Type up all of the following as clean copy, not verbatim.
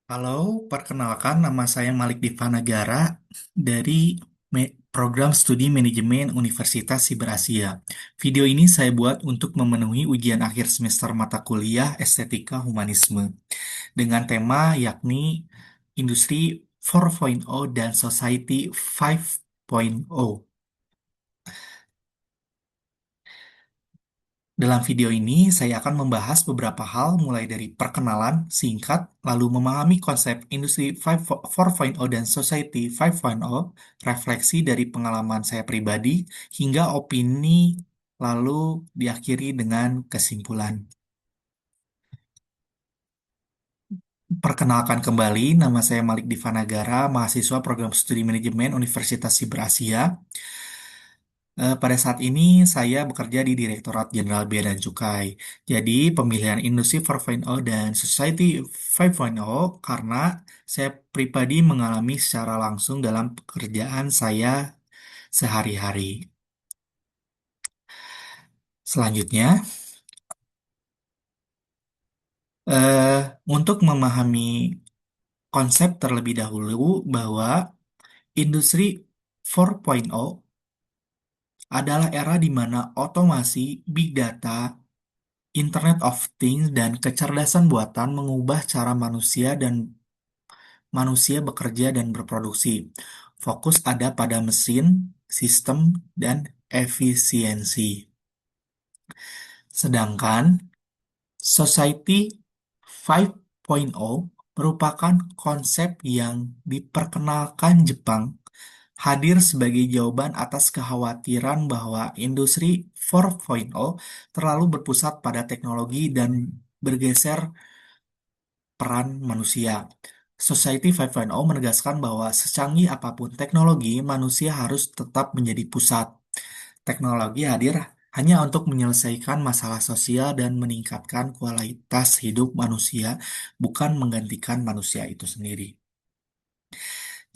Halo, perkenalkan nama saya Malik Divanagara dari Program Studi Manajemen Universitas Siber Asia. Video ini saya buat untuk memenuhi ujian akhir semester mata kuliah Estetika Humanisme dengan tema yakni Industri 4.0 dan Society 5.0. Dalam video ini, saya akan membahas beberapa hal mulai dari perkenalan singkat, lalu memahami konsep industri 4.0 dan society 5.0, refleksi dari pengalaman saya pribadi, hingga opini, lalu diakhiri dengan kesimpulan. Perkenalkan kembali, nama saya Malik Divanagara, mahasiswa program studi manajemen Universitas Siber Asia. Pada saat ini saya bekerja di Direktorat Jenderal Bea dan Cukai. Jadi pemilihan Industri 4.0 dan Society 5.0 karena saya pribadi mengalami secara langsung dalam pekerjaan saya sehari-hari. Selanjutnya, eh, untuk memahami konsep terlebih dahulu bahwa Industri 4.0 adalah era di mana otomasi, big data, Internet of Things dan kecerdasan buatan mengubah cara manusia bekerja dan berproduksi. Fokus ada pada mesin, sistem, dan efisiensi. Sedangkan Society 5.0 merupakan konsep yang diperkenalkan Jepang hadir sebagai jawaban atas kekhawatiran bahwa industri 4.0 terlalu berpusat pada teknologi dan bergeser peran manusia. Society 5.0 menegaskan bahwa secanggih apapun teknologi, manusia harus tetap menjadi pusat. Teknologi hadir hanya untuk menyelesaikan masalah sosial dan meningkatkan kualitas hidup manusia, bukan menggantikan manusia itu sendiri.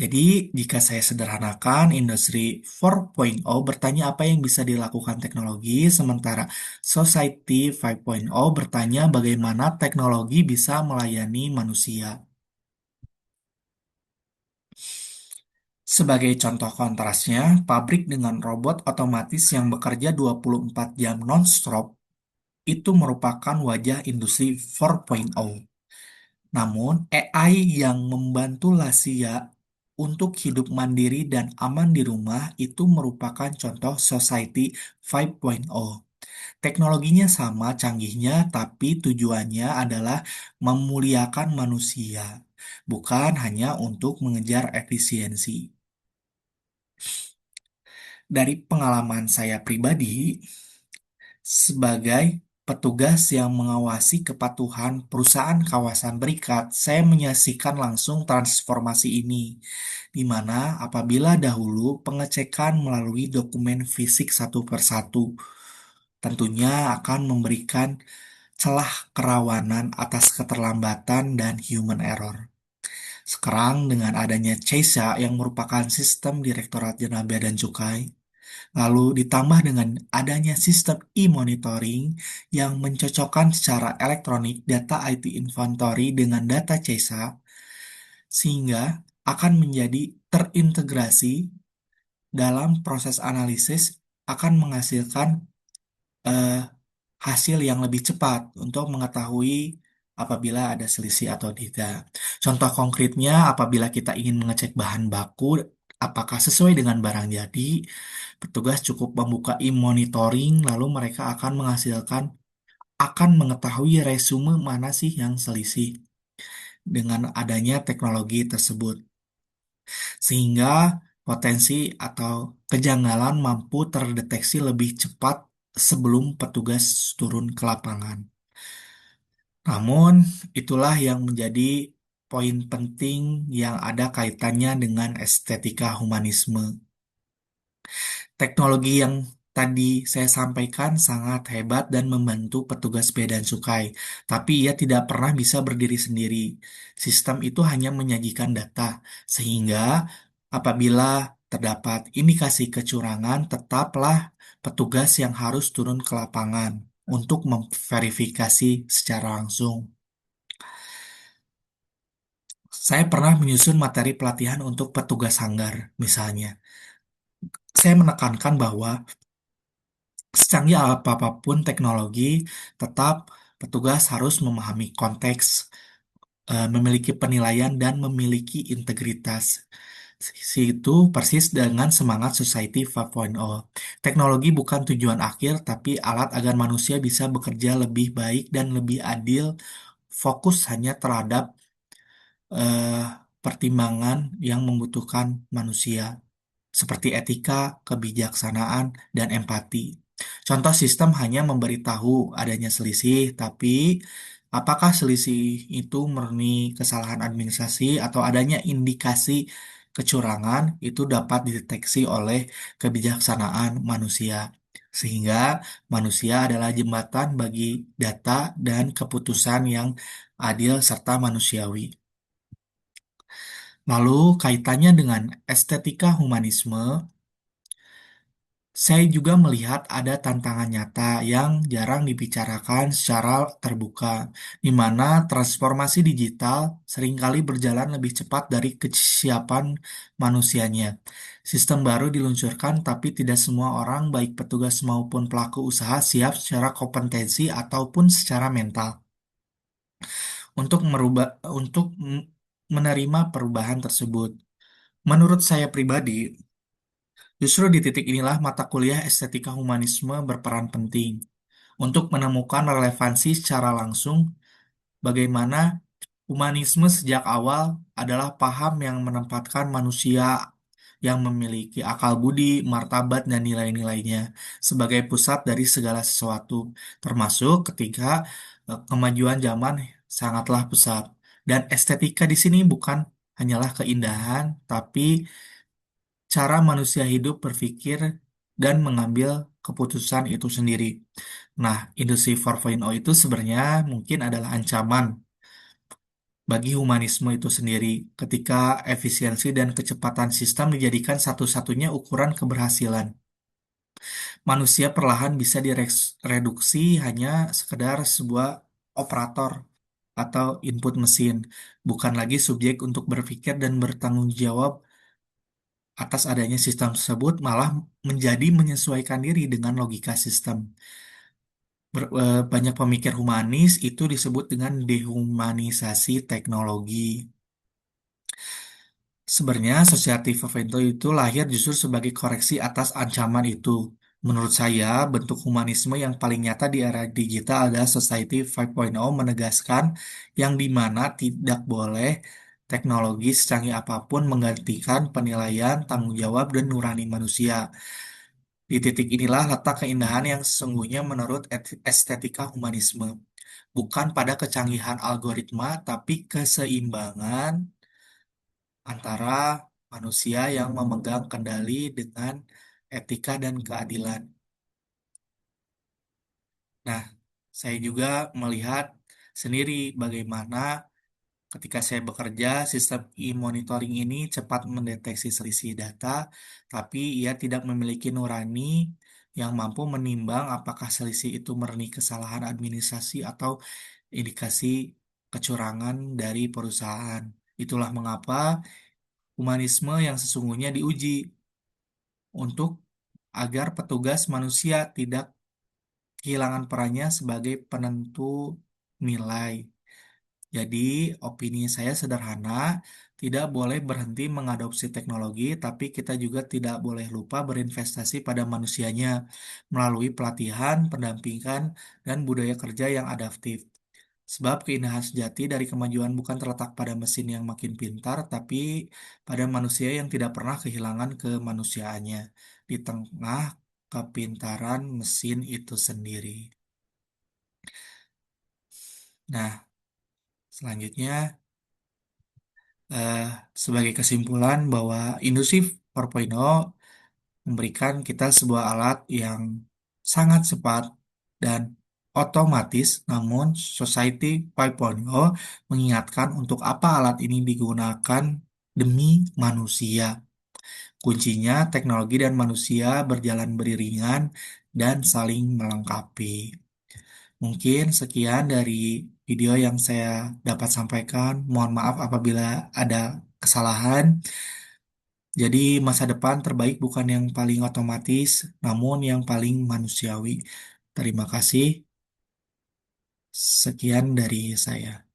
Jadi, jika saya sederhanakan, industri 4.0 bertanya apa yang bisa dilakukan teknologi, sementara Society 5.0 bertanya bagaimana teknologi bisa melayani manusia. Sebagai contoh kontrasnya, pabrik dengan robot otomatis yang bekerja 24 jam non-stop itu merupakan wajah industri 4.0. Namun, AI yang membantu lansia untuk hidup mandiri dan aman di rumah itu merupakan contoh Society 5.0. Teknologinya sama canggihnya, tapi tujuannya adalah memuliakan manusia, bukan hanya untuk mengejar efisiensi. Dari pengalaman saya pribadi, sebagai petugas yang mengawasi kepatuhan perusahaan kawasan berikat, saya menyaksikan langsung transformasi ini, di mana apabila dahulu pengecekan melalui dokumen fisik satu persatu, tentunya akan memberikan celah kerawanan atas keterlambatan dan human error. Sekarang dengan adanya CESA yang merupakan sistem Direktorat Jenderal Bea dan Cukai, lalu ditambah dengan adanya sistem e-monitoring yang mencocokkan secara elektronik data IT inventory dengan data CESA, sehingga akan menjadi terintegrasi dalam proses analisis akan menghasilkan eh, hasil yang lebih cepat untuk mengetahui apabila ada selisih atau tidak. Contoh konkretnya, apabila kita ingin mengecek bahan baku, apakah sesuai dengan barang jadi, petugas cukup membuka e-monitoring, lalu mereka akan mengetahui resume mana sih yang selisih dengan adanya teknologi tersebut. Sehingga potensi atau kejanggalan mampu terdeteksi lebih cepat sebelum petugas turun ke lapangan. Namun, itulah yang menjadi poin penting yang ada kaitannya dengan estetika humanisme. Teknologi yang tadi saya sampaikan sangat hebat dan membantu petugas bea dan cukai, tapi ia tidak pernah bisa berdiri sendiri. Sistem itu hanya menyajikan data, sehingga apabila terdapat indikasi kecurangan, tetaplah petugas yang harus turun ke lapangan untuk memverifikasi secara langsung. Saya pernah menyusun materi pelatihan untuk petugas sanggar, misalnya. Saya menekankan bahwa secanggih apapun teknologi, tetap petugas harus memahami konteks, memiliki penilaian, dan memiliki integritas. Itu persis dengan semangat Society 5.0. Teknologi bukan tujuan akhir, tapi alat agar manusia bisa bekerja lebih baik dan lebih adil, fokus hanya terhadap eh, pertimbangan yang membutuhkan manusia, seperti etika, kebijaksanaan, dan empati. Contoh sistem hanya memberitahu adanya selisih, tapi apakah selisih itu murni kesalahan administrasi atau adanya indikasi kecurangan itu dapat dideteksi oleh kebijaksanaan manusia. Sehingga manusia adalah jembatan bagi data dan keputusan yang adil serta manusiawi. Lalu kaitannya dengan estetika humanisme, saya juga melihat ada tantangan nyata yang jarang dibicarakan secara terbuka, di mana transformasi digital seringkali berjalan lebih cepat dari kesiapan manusianya. Sistem baru diluncurkan, tapi tidak semua orang, baik petugas maupun pelaku usaha, siap secara kompetensi ataupun secara mental untuk menerima perubahan tersebut. Menurut saya pribadi, justru di titik inilah mata kuliah estetika humanisme berperan penting untuk menemukan relevansi secara langsung bagaimana humanisme sejak awal adalah paham yang menempatkan manusia yang memiliki akal budi, martabat, dan nilai-nilainya sebagai pusat dari segala sesuatu, termasuk ketika kemajuan zaman sangatlah pesat. Dan estetika di sini bukan hanyalah keindahan, tapi cara manusia hidup, berpikir, dan mengambil keputusan itu sendiri. Nah, industri 4.0 itu sebenarnya mungkin adalah ancaman bagi humanisme itu sendiri ketika efisiensi dan kecepatan sistem dijadikan satu-satunya ukuran keberhasilan. Manusia perlahan bisa direduksi hanya sekedar sebuah operator atau input mesin, bukan lagi subjek untuk berpikir dan bertanggung jawab atas adanya sistem tersebut, malah menjadi menyesuaikan diri dengan logika sistem. Banyak pemikir humanis itu disebut dengan dehumanisasi teknologi. Sebenarnya Society for Vento itu lahir justru sebagai koreksi atas ancaman itu. Menurut saya, bentuk humanisme yang paling nyata di era digital adalah Society 5.0, menegaskan yang dimana tidak boleh teknologi secanggih apapun menggantikan penilaian, tanggung jawab, dan nurani manusia. Di titik inilah letak keindahan yang sesungguhnya menurut estetika humanisme. Bukan pada kecanggihan algoritma, tapi keseimbangan antara manusia yang memegang kendali dengan etika dan keadilan. Nah, saya juga melihat sendiri bagaimana ketika saya bekerja, sistem e-monitoring ini cepat mendeteksi selisih data, tapi ia tidak memiliki nurani yang mampu menimbang apakah selisih itu murni kesalahan administrasi atau indikasi kecurangan dari perusahaan. Itulah mengapa humanisme yang sesungguhnya diuji untuk agar petugas manusia tidak kehilangan perannya sebagai penentu nilai. Jadi, opini saya sederhana, tidak boleh berhenti mengadopsi teknologi, tapi kita juga tidak boleh lupa berinvestasi pada manusianya melalui pelatihan, pendampingan, dan budaya kerja yang adaptif. Sebab keindahan sejati dari kemajuan bukan terletak pada mesin yang makin pintar, tapi pada manusia yang tidak pernah kehilangan kemanusiaannya di tengah kepintaran mesin itu sendiri. Nah, selanjutnya, eh, sebagai kesimpulan bahwa industri 4.0 memberikan kita sebuah alat yang sangat cepat dan otomatis, namun Society 5.0 mengingatkan untuk apa alat ini digunakan demi manusia. Kuncinya teknologi dan manusia berjalan beriringan dan saling melengkapi. Mungkin sekian dari video yang saya dapat sampaikan. Mohon maaf apabila ada kesalahan. Jadi masa depan terbaik bukan yang paling otomatis, namun yang paling manusiawi. Terima kasih. Sekian dari saya.